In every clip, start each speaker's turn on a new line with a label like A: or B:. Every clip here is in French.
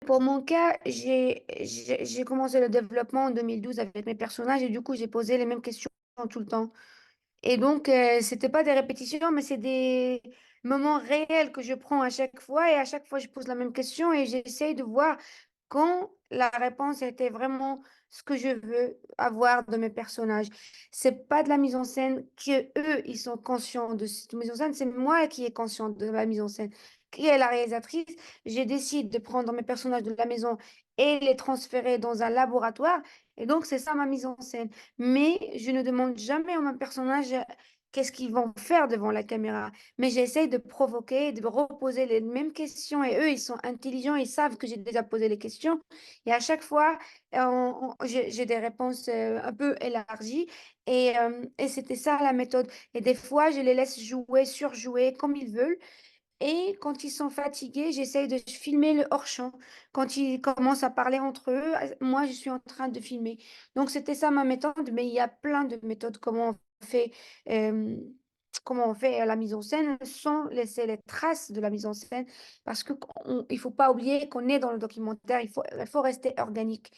A: Pour mon cas, j'ai commencé le développement en 2012 avec mes personnages et du coup, j'ai posé les mêmes questions tout le temps. Et donc, c'était pas des répétitions, mais c'est des moments réels que je prends à chaque fois et à chaque fois, je pose la même question et j'essaye de voir quand la réponse était vraiment ce que je veux avoir de mes personnages. C'est pas de la mise en scène que eux, ils sont conscients de cette mise en scène, c'est moi qui est consciente de la mise en scène. Qui est la réalisatrice? J'ai décidé de prendre mes personnages de la maison et les transférer dans un laboratoire. Et donc, c'est ça ma mise en scène. Mais je ne demande jamais à mon personnage qu'est-ce qu'ils vont faire devant la caméra. Mais j'essaye de provoquer, de reposer les mêmes questions. Et eux, ils sont intelligents, ils savent que j'ai déjà posé les questions. Et à chaque fois, j'ai des réponses un peu élargies. Et c'était ça la méthode. Et des fois, je les laisse jouer, surjouer comme ils veulent. Et quand ils sont fatigués, j'essaye de filmer le hors-champ. Quand ils commencent à parler entre eux, moi, je suis en train de filmer. Donc, c'était ça ma méthode, mais il y a plein de méthodes euh, comment on fait la mise en scène sans laisser les traces de la mise en scène. Parce que il faut pas oublier qu'on est dans le documentaire, il faut rester organique.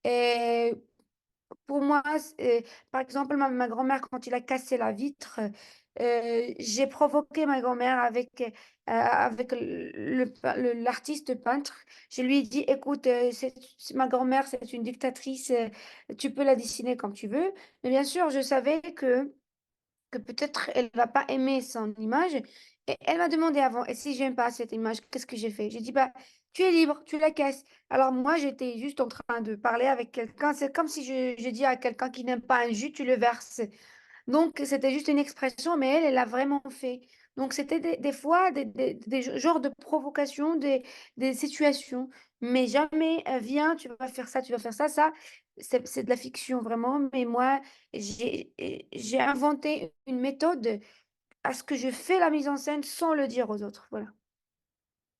A: Et pour moi, par exemple, ma grand-mère, quand il a cassé la vitre, j'ai provoqué ma grand-mère avec l'artiste peintre. Je lui ai dit, écoute, ma grand-mère, c'est une dictatrice, tu peux la dessiner comme tu veux. Mais bien sûr, je savais que peut-être elle va pas aimer son image. Et elle m'a demandé avant, et si j'aime pas cette image, qu'est-ce que j'ai fait? J'ai dit, bah, tu es libre, tu la casses. Alors moi, j'étais juste en train de parler avec quelqu'un. C'est comme si je dis à quelqu'un qui n'aime pas un jus, tu le verses. Donc, c'était juste une expression, mais elle l'a vraiment fait. Donc, c'était des fois des genres de provocations, des situations, mais jamais, viens, tu vas faire ça, tu vas faire ça. Ça, c'est de la fiction, vraiment. Mais moi, j'ai inventé une méthode à ce que je fais la mise en scène sans le dire aux autres. Voilà.